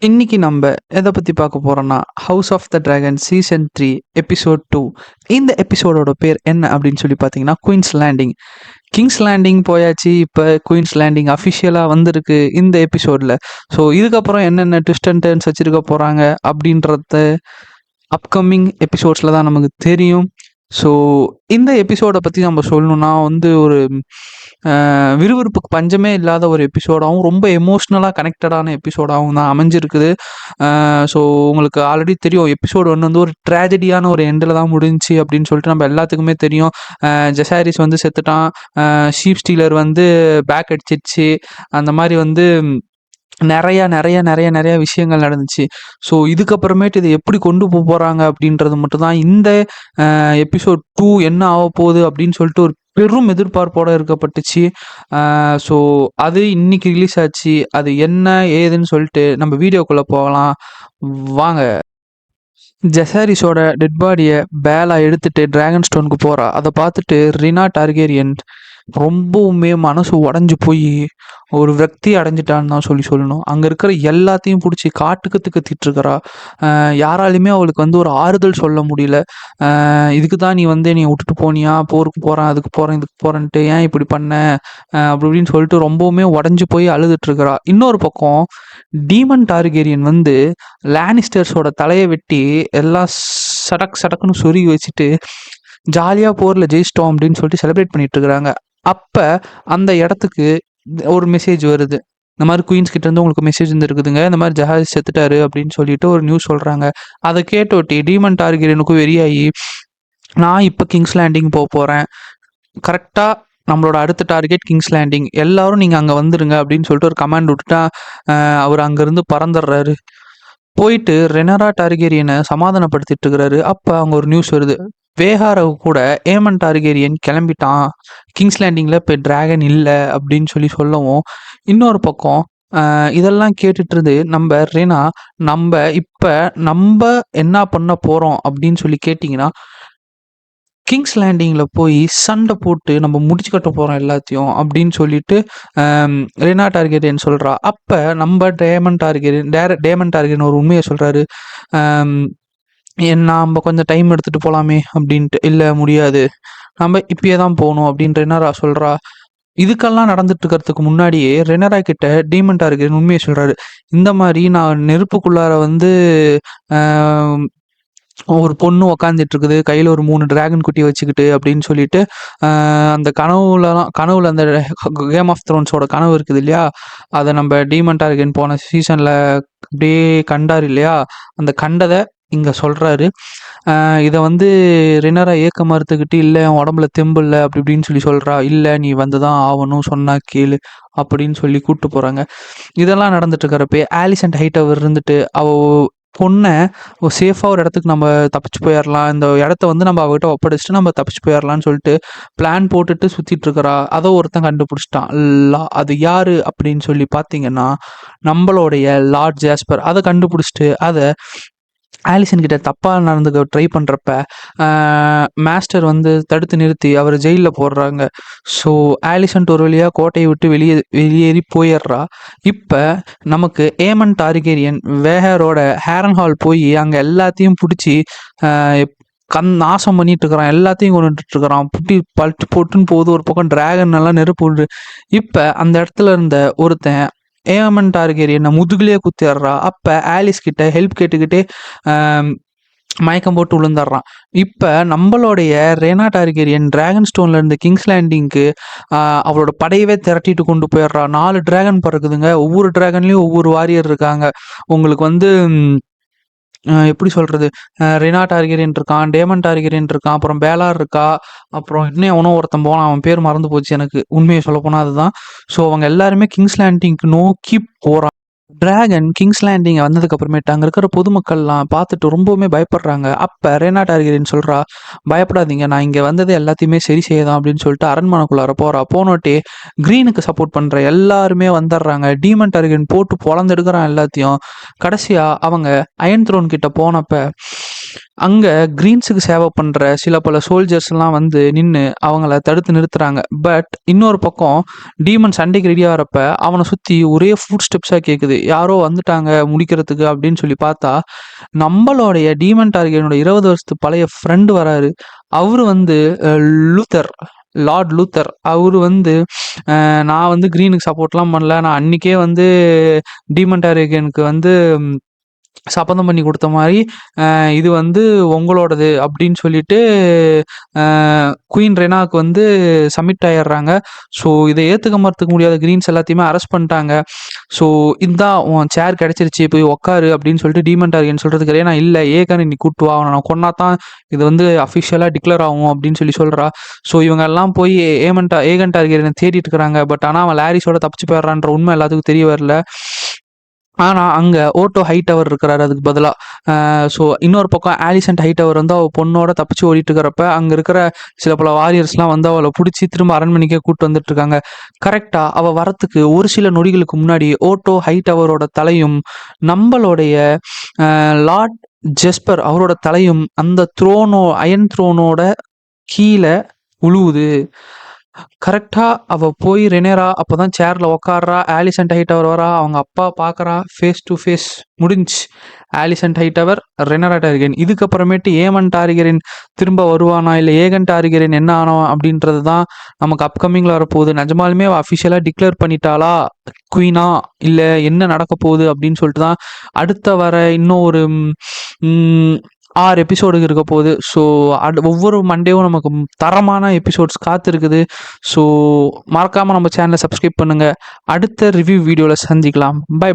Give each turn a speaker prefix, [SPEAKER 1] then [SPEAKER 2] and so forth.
[SPEAKER 1] இன்னைக்கு நம்ம எதை பத்தி பார்க்க போறோம்னா, House of the Dragon season 3 episode 2. இந்த எபிசோடோட பேர் என்ன அப்படின்னு சொல்லி பார்த்தீங்கன்னா, குயின்ஸ் லேண்டிங். கிங்ஸ் லேண்டிங் போயாச்சு. இப்போ குயின்ஸ் லேண்டிங் அஃபிஷியலா வந்திருக்கு இந்த எபிசோட்ல. ஸோ இதுக்கப்புறம் என்னென்ன ட்விஸ்ட் அண்ட் டர்ன்ஸ் வச்சிருக்க போறாங்க அப்படின்றத அப்கமிங் எபிசோட்ஸ்ல தான் நமக்கு தெரியும். ஸோ இந்த எபிசோட பத்தி நம்ம சொல்லணும்னா ஒரு விறுவிறுப்புக்கு பஞ்சமே இல்லாத ஒரு எபிசோடாகவும், ரொம்ப எமோஷ்னலா கனெக்டடான எபிசோடாகவும் தான் அமைஞ்சிருக்குது. ஸோ உங்களுக்கு ஆல்ரெடி தெரியும், எபிசோட் 1 ஒரு ட்ராஜடியான ஒரு எண்டில் தான் முடிஞ்சுச்சு அப்படின்னு சொல்லிட்டு நம்ம எல்லாத்துக்குமே தெரியும். ஜெசாரிஸ் செத்துட்டான். ஷீப் ஸ்டீலர் பேக் அடிச்சிடுச்சு. அந்த மாதிரி நெறைய நெறைய நெறைய நெறைய விஷயங்கள் நடந்துச்சு. ஸோ இதுக்கப்புறமேட்டு இத எப்படி கொண்டு போறாங்க அப்படின்றது மட்டும் தான் இந்த எபிசோட் 2 என்ன ஆவப்போகுது அப்படின்னு சொல்லிட்டு ஒரு பெரும் எதிர்பார்ப்போட இருக்கப்பட்டுச்சு. ஸோ அது இன்னைக்கு ரிலீஸ் ஆச்சு. அது என்ன ஏதுன்னு சொல்லிட்டு நம்ம வீடியோக்குள்ள போகலாம். வாங்க. ஜெசாரிஸோட டெட் பாடிய பேலா எடுத்துட்டு டிராகன் ஸ்டோனுக்கு போறா. அத பார்த்துட்டு ரினா டார்கேரியன் ரொம்பவுமே மனசு உடைஞ்சு போய் ஒரு விரக்தி அடைஞ்சிட்டான்னு தான் சொல்லணும். அங்க இருக்கிற எல்லாத்தையும் புடிச்சு காட்டுக்கு கத்திட்டு இருக்கிறா. யாராலையுமே அவளுக்கு ஒரு ஆறுதல் சொல்ல முடியல. இதுக்கு தான் நீ என்னைய விட்டுட்டு போனியா? போருக்கு போறேன், அதுக்கு போறேன், இதுக்கு போறேன்ட்டு ஏன் இப்படி பண்ண? அப்படி இப்படின்னு சொல்லிட்டு ரொம்பவுமே உடைஞ்சு போய் அழுதுட்டு இருக்கிறா. இன்னொரு பக்கம் டீமன் டார்கேரியன் லானிஸ்டர்ஸோட தலைய வெட்டி எல்லாம் சடக் சடக்குன்னு சொருகி வச்சுட்டு ஜாலியா போர்ல ஜெயிச்சிட்டோம் அப்படின்னு சொல்லிட்டு செலிப்ரேட் பண்ணிட்டு இருக்கிறாங்க. அப்ப அந்த இடத்துக்கு ஒரு மெசேஜ் வருது. இந்த மாதிரி குயின்ஸ் கிட்ட இருந்து உங்களுக்கு மெசேஜ் இருக்குதுங்க. இந்த மாதிரி ஜஹாஸ் செத்துட்டாரு அப்படின்னு சொல்லிட்டு ஒரு நியூஸ் சொல்றாங்க. அதை கேட்டோட்டி டீமன் டார்கெரியனுக்கும் வெறியாகி, நான் இப்போ கிங்ஸ் லேண்டிங் போறேன். கரெக்டா நம்மளோட அடுத்த டார்கெட் கிங்ஸ் லேண்டிங். எல்லாரும் நீங்க அங்க வந்துருங்க அப்படின்னு சொல்லிட்டு ஒரு கமாண்ட் விட்டுட்டா அவர் அங்கிருந்து பறந்துடுறாரு. போயிட்டு ரெனரா டார்கேரியனை சமாதானப்படுத்திட்டு இருக்கிறாரு. அப்ப அங்க ஒரு நியூஸ் வருது. வேஹாரவு கூட ஏமன் டார்கேரியன் கிளம்பிட்டான். கிங்ஸ் லேண்டிங்ல இப்போ டிராகன் இல்லை அப்படின்னு சொல்லவும், இன்னொரு பக்கம் இதெல்லாம் கேட்டுட்டு இருந்து நம்ம ரெனா, நம்ம என்ன பண்ண போறோம் அப்படின்னு சொல்லி கேட்டிங்கன்னா, கிங்ஸ் லேண்டிங்ல போய் சண்டை போட்டு நம்ம முடிச்சு கட்ட போறோம் எல்லாத்தையும் அப்படின்னு சொல்லிட்டு ரெனா டார்கெரியன் சொல்றா. அப்ப நம்ம டேமன் டார்கெரியன் ஒரு உண்மையை சொல்றாரு. நம்ம கொஞ்சம் டைம் எடுத்துட்டு போலாமே அப்படின்ட்டு. இல்ல முடியாது, நம்ம இப்பயே தான் போகணும் அப்படின்னு ரெனரா சொல்றா. இதுக்கெல்லாம் நடந்துட்டு இருக்கிறதுக்கு முன்னாடியே ரெனரா கிட்ட டீமன் டார்கெரியன் உண்மையை சொல்றாரு. இந்த மாதிரி நான் நெருப்புக்குள்ளார ஒரு பொண்ணு உக்காந்துட்டு இருக்குது, கையில ஒரு 3 டிராகன் குட்டி வச்சுக்கிட்டு அப்படின்னு சொல்லிட்டு அந்த கனவுல அந்த கேம் ஆஃப் த்ரோன்ஸோட கனவு இருக்குது இல்லையா, அதை நம்ம டீமன் டார்கெரியன் போன சீசன்ல அப்படியே கண்டார் இல்லையா, அந்த கண்டதை இங்க சொல்றாரு. இதை ரினரா ஏக்க மறுத்துக்கிட்டு, இல்லை என் உடம்புல தெம்பு இல்லை அப்படி இப்படின்னு சொல்றா. இல்லை நீ வந்துதான் ஆகணும், சொன்னா கேளு அப்படின்னு சொல்லி கூப்பிட்டு போறாங்க. இதெல்லாம் நடந்துட்டு இருக்கிறப்ப ஆலிசன்ட் ஹைட்டவர் அவ பொண்ணை சேஃபாக ஒரு இடத்துக்கு நம்ம தப்பிச்சு போயிடலாம், இந்த இடத்த நம்ம அவகிட்ட ஒப்படைச்சிட்டு நம்ம தப்பிச்சு போயிடலாம்னு சொல்லிட்டு பிளான் போட்டுட்டு சுற்றிட்டு இருக்கிறா. அதை ஒருத்தன் கண்டுபிடிச்சிட்டான். அது யாரு அப்படின்னு சொல்லி பார்த்தீங்கன்னா, நம்மளுடைய லார்ட் ஜாஸ்பர். அதை கண்டுபிடிச்சிட்டு அதை ஆலிசன் கிட்ட தப்பாக நடந்துக்க ட்ரை பண்ணுறப்ப மாஸ்டர் தடுத்து நிறுத்தி அவர் ஜெயிலில் போடுறாங்க. ஸோ ஆலிசன்ட் ஒரு வழியாக கோட்டையை விட்டு வெளியேறி போயிடுறா. இப்போ நமக்கு ஏமன் டார்கேரியன் வேஹரோட ஹேரன் ஹால் போய் அங்கே எல்லாத்தையும் பிடிச்சி நாசம் பண்ணிட்டு இருக்கிறான், எல்லாத்தையும் கொண்டுட்டு இருக்கிறான். பல்ட்டு போட்டுன்னு போகுது. ஒரு பக்கம் டிராகன் எல்லாம் நெருப்பு விடுது. இப்போ அந்த இடத்துல இருந்த ஒருத்தன் ஏமன் டார்கேரியனை முதுகுலேயே குத்திடுறா. அப்ப ஆலிஸ் கிட்ட ஹெல்ப் கேட்டுக்கிட்டே மயக்கம் போட்டு விழுந்துடுறான். இப்ப நம்மளுடைய ரெனா டார்கேரியன் டிராகன் ஸ்டோன்ல இருந்து கிங்ஸ் லேண்டிங்க்கு அவளோட படையவே திரட்டிட்டு கொண்டு போயிடுறா. 4 டிராகன் பறக்குதுங்க. ஒவ்வொரு டிராகன்லயும் ஒவ்வொரு வாரியர் இருக்காங்க. உங்களுக்கு எப்படி சொல்றது, ரெனா டார்கெரியன் இருக்கான், டேமன் டார்கெரியன் இருக்கான், அப்புறம் பேலார் இருக்கா, அப்புறம் இன்னும் எவனோ ஒருத்தன் போனான், அவன் பேர் மறந்து போச்சு எனக்கு, உண்மையை சொல்ல போனா அதுதான். ஸோ அவங்க எல்லாருமே கிங்ஸ் லேண்டிங்க்கு நோக்கி போறான். டிராகன் கிங்ஸ் லேண்டிங் வந்ததுக்கு அப்புறமேட்டு அங்க இருக்கிற பொதுமக்கள்லாம் பார்த்துட்டு ரொம்பவுமே பயப்படுறாங்க. அப்ப ரெனா டார்கெரியன் சொல்றா, பயப்படாதீங்க, நான் இங்க வந்தது எல்லாத்தையுமே சரி செய்யதான் அப்படின்னு சொல்லிட்டு அரண்மனைக்குள்ளார போறா. போனோட்டே கிரீனுக்கு சப்போர்ட் பண்ற எல்லாருமே வந்துடுறாங்க. டீமன் டார்கெரியன் போட்டு பொழந்தெடுக்கிறான் எல்லாத்தையும். கடைசியா அவங்க அயன் த்ரோன் கிட்ட போனப்ப அங்கே க்ரீன்ஸுக்கு சேவை பண்ணுற சில பல சோல்ஜர்ஸ்லாம் வந்து நின்று அவங்கள தடுத்து நிறுத்துறாங்க. பட் இன்னொரு பக்கம் டீமன் சண்டைக்கு ரெடி ஆகிறப்ப அவனை சுற்றி ஒரே ஃபுட் ஸ்டெப்ஸாக கேட்குது. யாரோ வந்துட்டாங்க முடிக்கிறதுக்கு அப்படின்னு சொல்லி பார்த்தா நம்மளுடைய டீமன் டார்கெட்டோட 20 வருஷத்து பழைய ஃப்ரெண்டு வராரு. அவரு வந்து லூத்தர், லார்ட் லூத்தர். அவரு வந்து நான் வந்து க்ரீனுக்கு சப்போர்ட்லாம் பண்ணல, நான் அன்றைக்கே வந்து டீமன் டார்கெனுக்கு வந்து சபதம் பண்ணி கொடுத்த மாதிரி இது வந்து உங்களோடது அப்படின்னு சொல்லிட்டு குயின் ரெனாவுக்கு வந்து சப்மிட் ஆயிடுறாங்க. ஸோ இதை ஏற்றுக்க மறுத்துக்க முடியாத க்ரீன்ஸ் எல்லாத்தையுமே அரெஸ்ட் பண்ணிட்டாங்க. ஸோ இதான் உன் சேர் கிடச்சிருச்சு போய் உக்காரு அப்படின்னு சொல்லிட்டு டீமன் டார்கென் சொல்கிறதுக்கு நான் இல்லை ஏகன் இன்னைக்கு கூட்டு வா, நான் கொன்னா தான் இது வந்து அஃபிஷியலாக டிக்ளேர் ஆகும் அப்படின்னு சொல்கிறா. ஸோ இவங்க எல்லாம் போய் ஏகன் டார்கெனை தேடிட்டு இருக்கிறாங்க. பட் ஆனால் அவன் லாரிஸோட தப்பிச்சு போயிடுறான்ற உண்மை எல்லாத்துக்கும் தெரிய வரல. ஆனால் அங்கே ஓட்டோ ஹைட்டவர் இருக்கிறாரு அதுக்கு பதிலாக. ஸோ இன்னொரு பக்கம் ஆலிசன்ட் ஹைட்டவர் வந்து அவள் பொண்ணோட தப்பிச்சு ஓடிட்டு இருக்கிறப்ப அங்கே இருக்கிற சில பல வாரியர்ஸ்லாம் வந்து அவளை பிடிச்சி திரும்ப அரண்மனைக்கே கூப்பிட்டு வந்துட்டு இருக்காங்க. கரெக்டாக அவள் வரத்துக்கு ஒரு சில நொடிகளுக்கு முன்னாடி ஓட்டோ ஹைட்டவரோட தலையும் நம்மளுடைய லார்ட் ஜெஸ்பர் அவரோட தலையும் அந்த அயன் த்ரோனோட கீழே உழுவுது. கரெக்டாக அவள் போய் ரெனேரா அப்போ தான் சேரில் உக்காடுறா. ஆலிசன்ட் ஹைட்டவர் வரா, அவங்க அப்பா பார்க்குறா, ஃபேஸ் டு ஃபேஸ் முடிஞ்சு. ஆலிசன்ட் ஹைட்டவர், ரெனரா டார்கெரியன். இதுக்கப்புறமேட்டு ஏமன் டார்கெரியன் திரும்ப வருவானா இல்லை ஏகன் டார்கெரியன் என்ன ஆனோம் அப்படின்றது தான் நமக்கு அப்கமிங்கில் வரப்போகுது. நிஜமாலுமே அவள் அஃபிஷியலாக டிக்ளேர் பண்ணிட்டாளா குயினா, இல்லை என்ன நடக்க போகுது அப்படின்னு சொல்லிட்டு தான் அடுத்த வர இன்னும் ஒரு 6 எபிசோடுக்கு இருக்க போகுது. ஸோ ஒவ்வொரு மண்டேவும் நமக்கு தரமான எபிசோட்ஸ் காத்திருக்குது. ஸோ மறக்காமல் நம்ம சேனலை சப்ஸ்கிரைப் பண்ணுங்கள். அடுத்த ரிவ்யூ வீடியோவில் சந்திக்கலாம். Bye by.